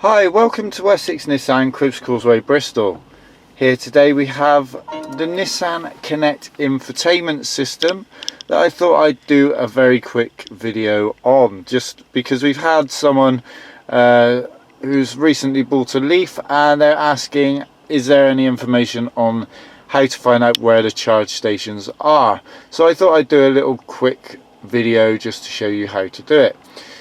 Hi, welcome to Wessex Nissan, Cribs Causeway, Bristol. Here today we have the NissanConnect infotainment system that I thought I'd do a very quick video on, just because we've had someone who's recently bought a Leaf and they're asking, is there any information on how to find out where the charge stations are? So I thought I'd do a little quick video just to show you how to do it.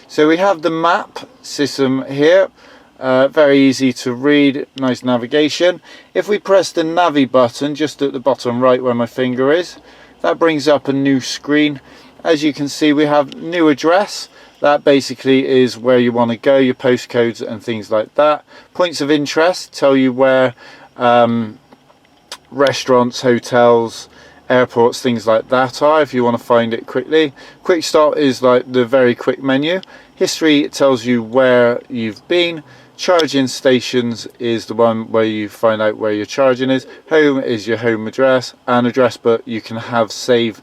So we have the map system here. Very easy to read, nice navigation. If we press the Navi button just at the bottom right where my finger is, that brings up a new screen. As you can see, we have new address. That basically is where you want to go, your postcodes and things like that. Points of interest tell you where restaurants, hotels, airports, things like that are, if you want to find it quickly. Quick stop is like the very quick menu. History tells you where you've been. Charging stations is the one where you find out where your charging is. Home is your home address and address, but you can have save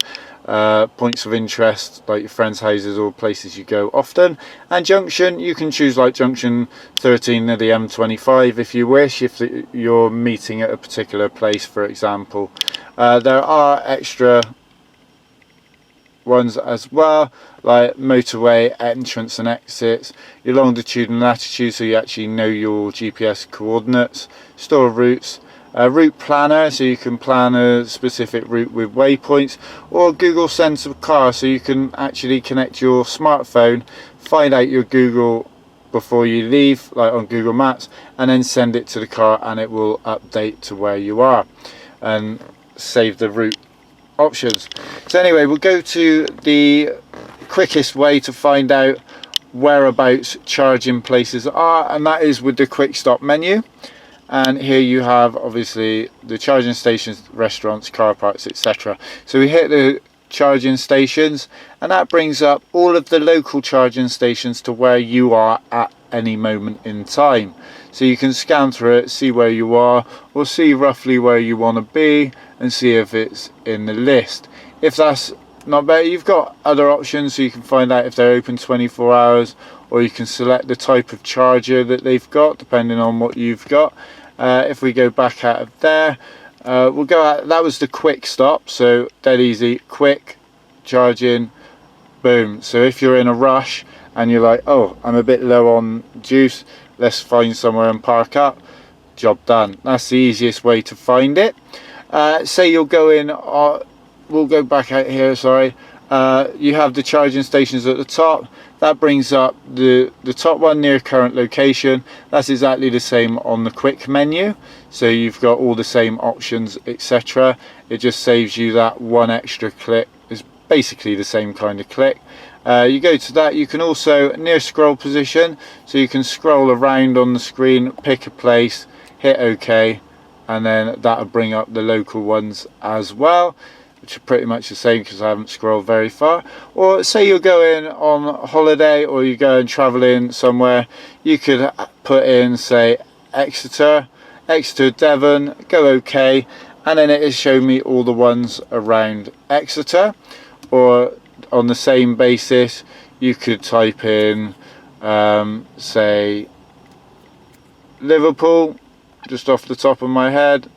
points of interest like your friends' houses or places you go often. And junction, you can choose like junction 13 near the M25 if you wish, if you're meeting at a particular place, for example. There are extra ones as well, like motorway entrance and exits, your longitude and latitude, so you actually know your GPS coordinates, store routes, route planner, so you can plan a specific route with waypoints, or Google Sense of Car, so you can actually connect your smartphone, find out your Google before you leave, like on Google Maps, and then send it to the car and it will update to where you are and save the route options. So anyway, we'll go to the quickest way to find out whereabouts charging places are, and that is with the quick stop menu. And here you have obviously the charging stations, restaurants, car parks, etc. So we hit the charging stations and that brings up all of the local charging stations to where you are at any moment in time. So you can scan through it, see where you are, or see roughly where you want to be and see if it's in the list. If that's not better, you've got other options, so you can find out if they're open 24 hours, or you can select the type of charger that they've got depending on what you've got. If we go back out of there, we'll go out. That was the quick stop, so dead easy, quick charging, boom. So if you're in a rush and you're like, oh, I'm a bit low on juice, let's find somewhere and park up, job done. That's the easiest way to find it. Say you'll go in, we'll go back out here, sorry. You have the charging stations at the top. That brings up the top one near current location. That's exactly the same on the quick menu, so you've got all the same options, etc. It just saves you that one extra click. It's basically the same kind of click. You go to that. You can also near scroll position, so you can scroll around on the screen, pick a place, hit OK, and then that'll bring up the local ones as well, which are pretty much the same because I haven't scrolled very far. Or say you're going on holiday or you're going traveling somewhere, you could put in, say, Exeter, Devon, go OK, and then it has shown me all the ones around Exeter. Or on the same basis, you could type in, say, Liverpool, just off the top of my head.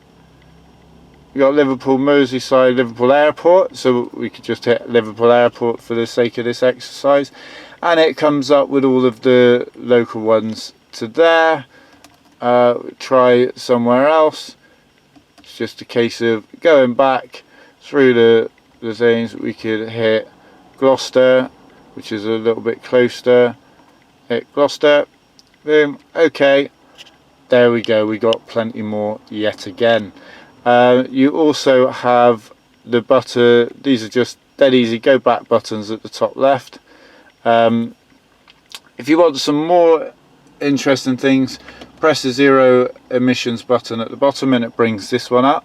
You got Liverpool, Merseyside, Liverpool Airport, so we could just hit Liverpool Airport for the sake of this exercise, and it comes up with all of the local ones to there. Try somewhere else. It's just a case of going back through the things. We could hit Gloucester, which is a little bit closer. Hit Gloucester, boom, okay, there we go, we got plenty more yet again. You also have the button, these are just dead easy go back buttons at the top left. If you want some more interesting things, press the zero emissions button at the bottom and it brings this one up,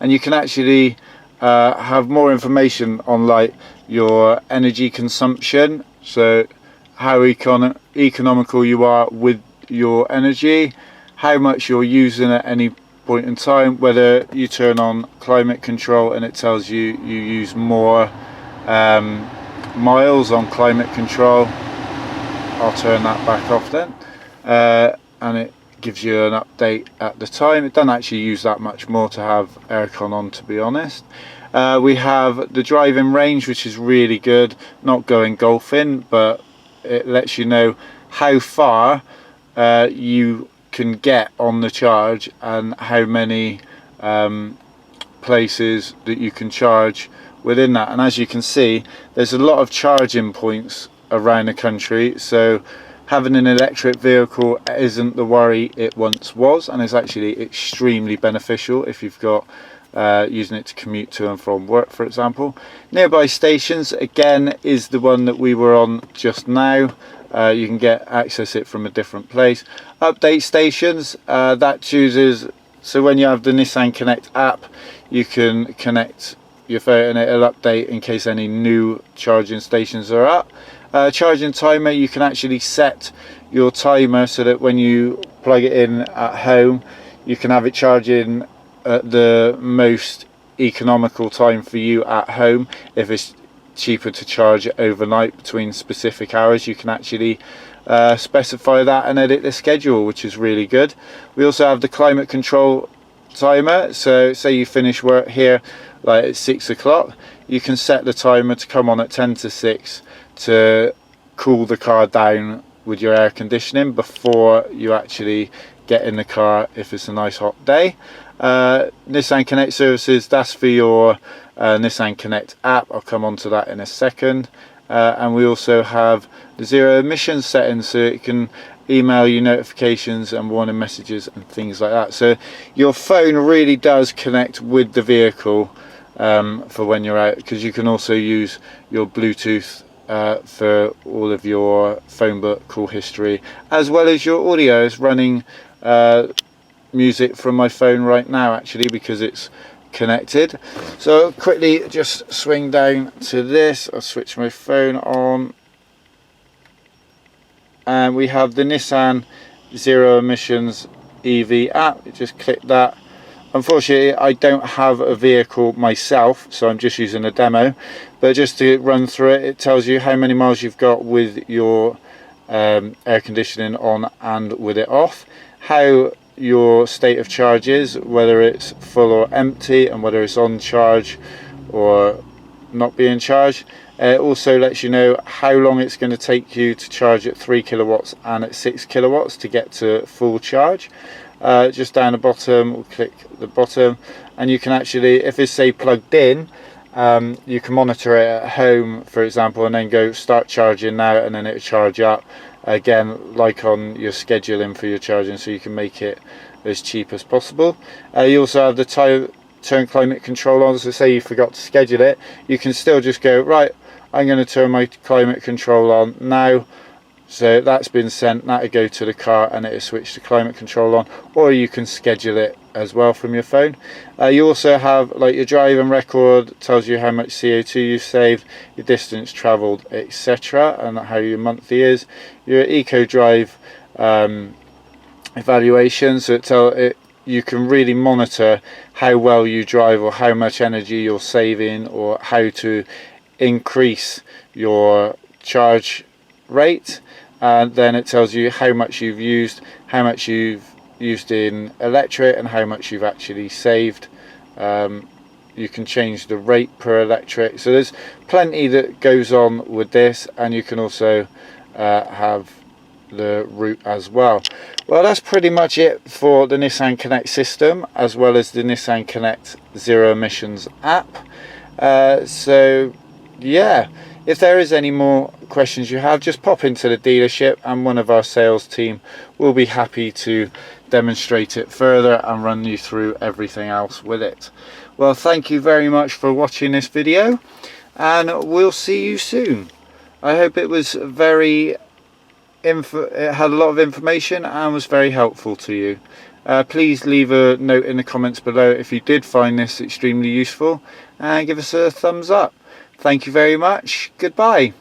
and you can actually have more information on like your energy consumption, so how economical you are with your energy, how much you're using at any point in time, whether you turn on climate control and it tells you you use more miles on climate control. I'll turn that back off then. and it gives you an update at the time. It doesn't actually use that much more to have aircon on, to be honest. We have the driving range, which is really good, not going golfing, but it lets you know how far you can get on the charge and how many places that you can charge within that. And as you can see, there's a lot of charging points around the country, so having an electric vehicle isn't the worry it once was, and is actually extremely beneficial if you've got using it to commute to and from work, for example. Nearby stations again is the one that we were on just now. You can access it from a different place. Update stations, that chooses, so when you have the NissanConnect app, you can connect your phone and it'll update in case any new charging stations are up. Charging timer, you can actually set your timer so that when you plug it in at home, you can have it charging at the most economical time for you at home. If it's cheaper to charge it overnight between specific hours, you can actually specify that and edit the schedule, which is really good. We also have the climate control timer, so say you finish work here like at 6 o'clock, you can set the timer to come on at 10 to 6 to cool the car down with your air conditioning before you actually get in the car if it's a nice hot day. NissanConnect services, that's for your NissanConnect app. I'll come on to that in a second. And we also have the zero emissions settings, so it can email you notifications and warning messages and things like that. So your phone really does connect with the vehicle for when you're out, because you can also use your Bluetooth for all of your phone book call history, as well as your audio. Is running music from my phone right now, actually, because it's connected. So I'll quickly just swing down to this. I'll switch my phone on, and we have the Nissan Zero Emissions EV app. You just click that. Unfortunately, I don't have a vehicle myself, so I'm just using a demo, but just to run through it, it tells you how many miles you've got with your air conditioning on and with it off, how your state of charge is, whether it's full or empty, and whether it's on charge or not being charged. It also lets you know how long it's going to take you to charge at 3 kilowatts and at 6 kilowatts to get to full charge. Just down the bottom, we'll click the bottom, and you can actually, if it's say plugged in, you can monitor it at home, for example, and then go start charging now, and then it'll charge up again, like on your scheduling for your charging, so you can make it as cheap as possible. You also have the turn climate control on, so say you forgot to schedule it, you can still just go, right, I'm going to turn my climate control on now. So that's been sent, that'll go to the car and it'll switch to climate control on, or you can schedule it as well from your phone. You also have like your driving record, tells you how much CO2 you've saved, your distance travelled, etc., and how your monthly is. Your eco drive evaluation, so you can really monitor how well you drive or how much energy you're saving, or how to increase your charge rate. And then it tells you how much you've used, how much you've used in electric, and how much you've actually saved. You can change the rate per electric, so there's plenty that goes on with this, and you can also have the route as well. Well, that's pretty much it for the NissanConnect system, as well as the NissanConnect Zero Emissions app. So yeah, if there is any more questions you have, just pop into the dealership and one of our sales team will be happy to demonstrate it further and run you through everything else with it. Well, thank you very much for watching this video, and we'll see you soon. I hope it was it had a lot of information and was very helpful to you. Please leave a note in the comments below if you did find this extremely useful, and give us a thumbs up. Thank you very much. Goodbye.